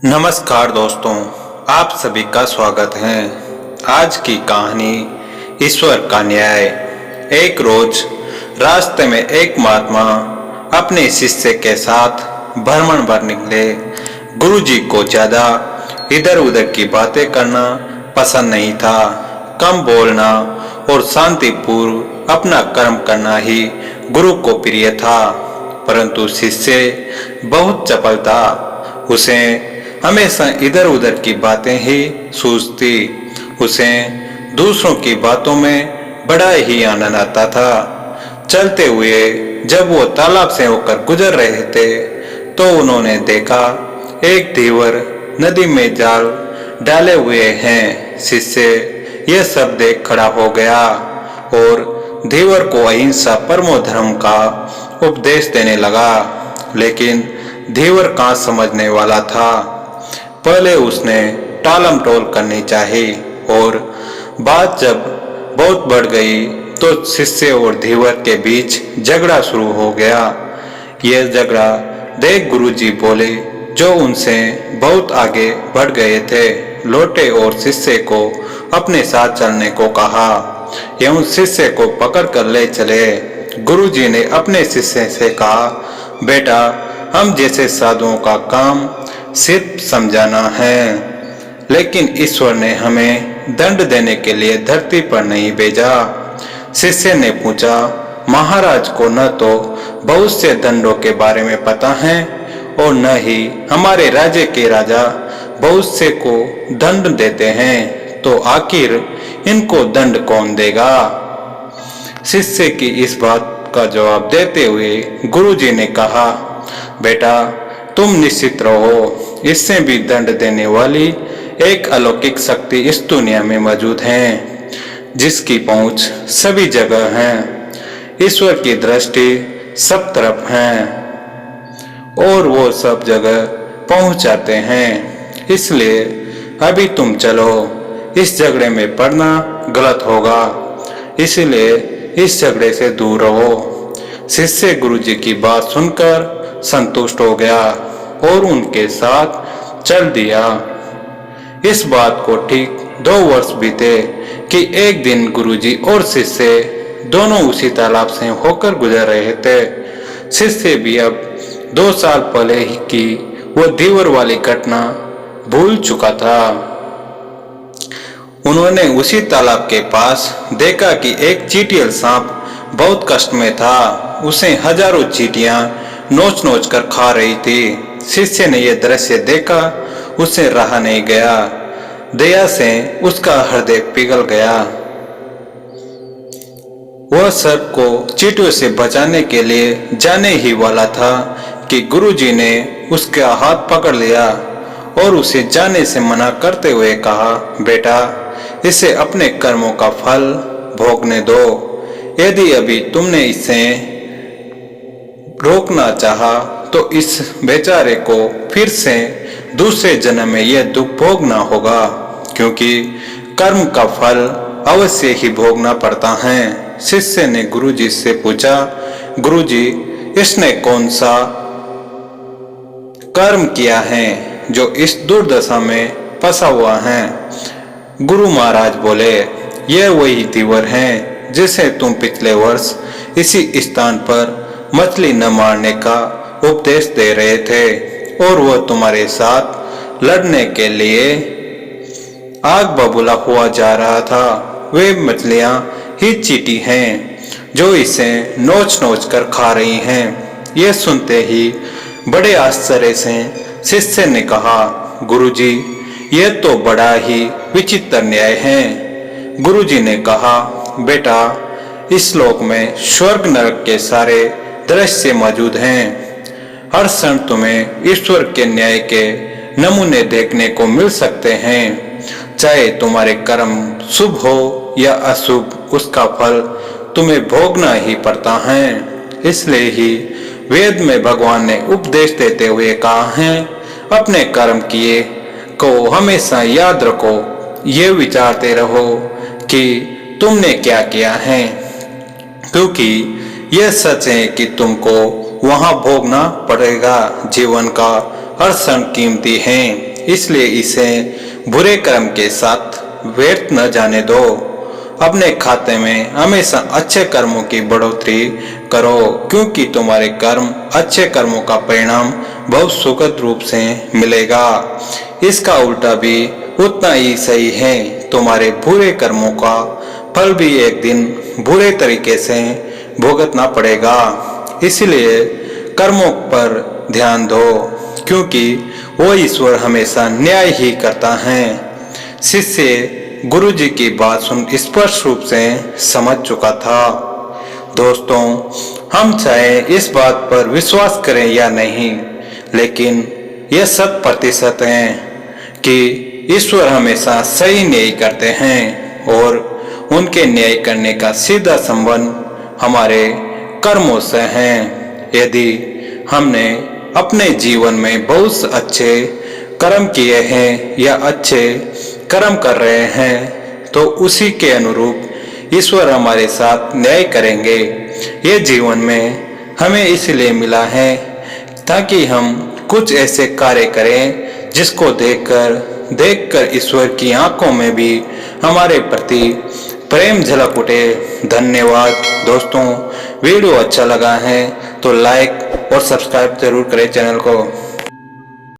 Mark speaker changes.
Speaker 1: नमस्कार दोस्तों, आप सभी का स्वागत है। आज की कहानी ईश्वर का न्याय। एक रोज रास्ते में एक महात्मा अपने शिष्य के साथ भ्रमण पर निकले। गुरुजी को ज्यादा इधर उधर की बातें करना पसंद नहीं था। कम बोलना और शांतिपूर्व अपना कर्म करना ही गुरु को प्रिय था। परंतु शिष्य बहुत चपल था। उसे हमेशा इधर उधर की बातें ही सूझती। उसे दूसरों की बातों में बड़ा ही आनंद आता था। चलते हुए जब वो तालाब से होकर गुजर रहे थे तो उन्होंने देखा एक धीवर नदी में जाल डाले हुए हैं। शिष्य यह सब देख खड़ा हो गया और धीवर को अहिंसा परमो धर्म का उपदेश देने लगा। लेकिन धीवर कहाँ समझने वाला था। पहले उसने टालम टोल करनी चाहिए और बात जब बहुत बढ़ गई तो शिष्य और धीवर के बीच झगड़ा शुरू हो गया। यह झगड़ा देख गुरुजी बोले, जो उनसे बहुत आगे बढ़ गए थे, लौटे और शिष्य को अपने साथ चलने को कहा एवं शिष्य को पकड़ कर ले चले। गुरुजी ने अपने शिष्य से कहा, बेटा, हम जैसे साधुओं का काम सिर्फ समझाना है, लेकिन ईश्वर ने हमें दंड देने के लिए धरती पर नहीं भेजा। शिष्य ने पूछा, महाराज को न तो बहुत से दंडों के बारे में पता है और न ही हमारे राज्य के राजा बहुत से को दंड देते हैं, तो आखिर इनको दंड कौन देगा। शिष्य की इस बात का जवाब देते हुए गुरुजी ने कहा, बेटा, तुम निश्चित रहो, इससे भी दंड देने वाली एक अलौकिक शक्ति इस दुनिया में मौजूद है, जिसकी पहुंच सभी जगह है। ईश्वर की दृष्टि सब तरफ है और वो सब जगह पहुंच जाते हैं। इसलिए अभी तुम चलो, इस झगड़े में पड़ना गलत होगा, इसलिए इस झगड़े से दूर रहो। शिष्य गुरुजी की बात सुनकर संतुष्ट हो गया और उनके साथ चल दिया। इस बात को ठीक 2 वर्ष बीते कि एक दिन गुरुजी और शिष्य दोनों उसी तालाब से होकर गुजर रहे थे। शिष्य भी अब 2 साल पहले ही की वो धीवर वाली घटना भूल चुका था। उन्होंने उसी तालाब के पास देखा कि एक चींटियल सांप बहुत कष्ट में था। उसे हजारों चींटियां नोच नोच कर खा रही थी। शिष्य ने यह दृश्य देखा, उसे रहा नहीं गया। दया से उसका हृदय पिघल गया। वह सर्प को चींटियों से बचाने के लिए जाने ही वाला था कि गुरुजी ने उसका हाथ पकड़ लिया और उसे जाने से मना करते हुए कहा, बेटा, इसे अपने कर्मों का फल भोगने दो। यदि अभी तुमने इसे रोकना चाहा तो इस बेचारे को फिर से दूसरे जन्म में यह दुख भोगना होगा, क्योंकि कर्म का फल अवश्य ही भोगना पड़ता है। शिष्य ने गुरुजी से पूछा, गुरुजी, इसने कौन सा कर्म किया है जो इस दुर्दशा में फंसा हुआ है। गुरु महाराज बोले, यह वही धीवर है जिसे तुम पिछले वर्ष इसी स्थान पर मछली न मारने का उपदेश दे रहे थे और वह तुम्हारे साथ लड़ने के लिए आग बबूला हुआ जा रहा था। वे मछलियां ही चींटी हैं जो इसे नोच नोच कर खा रही हैं। यह सुनते ही बड़े आश्चर्य से शिष्य ने कहा, गुरुजी, यह तो बड़ा ही विचित्र न्याय है। गुरुजी ने कहा, बेटा, इस लोक में स्वर्ग नरक के सारे दृश्य मौजूद हैं। हर क्षण तुम्हें ईश्वर के न्याय के नमूने देखने को मिल सकते हैं। चाहे तुम्हारे कर्म शुभ हो या अशुभ, उसका फल तुम्हें भोगना ही पड़ता है। इसलिए ही वेद में भगवान ने उपदेश देते हुए कहा है, अपने कर्म किए को हमेशा याद रखो। ये विचारते रहो कि तुमने क्या किया है, क्योंकि यह सच है कि तुमको वहां भोगना पड़ेगा। जीवन का हर क्षण कीमती है, इसलिए इसे बुरे कर्म के साथ व्यर्थ न जाने दो। अपने खाते में हमेशा अच्छे कर्मों की बढ़ोतरी करो, क्योंकि तुम्हारे कर्म अच्छे कर्मों का परिणाम बहुत सुखद रूप से मिलेगा। इसका उल्टा भी उतना ही सही है। तुम्हारे बुरे कर्मों का फल भी एक दिन बुरे तरीके से भुगतना पड़ेगा। इसलिए कर्मों पर ध्यान दो, क्योंकि वो ईश्वर हमेशा न्याय ही करता है। शिष्य गुरु जी की बात सुन स्पष्ट रूप से समझ चुका था। दोस्तों, हम चाहे इस बात पर विश्वास करें या नहीं, लेकिन यह 100% है कि ईश्वर हमेशा सही न्याय करते हैं और उनके न्याय करने का सीधा संबंध हमारे कर्मों से है। यदि हमने अपने जीवन में बहुत अच्छे कर्म किए हैं या अच्छे कर्म कर रहे हैं, तो उसी के अनुरूप ईश्वर हमारे साथ न्याय करेंगे। ये जीवन में हमें इसलिए मिला है ताकि हम कुछ ऐसे कार्य करें जिसको देखकर ईश्वर की आंखों में भी हमारे प्रति प्रेम झलक उठे। धन्यवाद दोस्तों। वीडियो अच्छा लगा है तो लाइक और सब्सक्राइब जरूर करें चैनल को।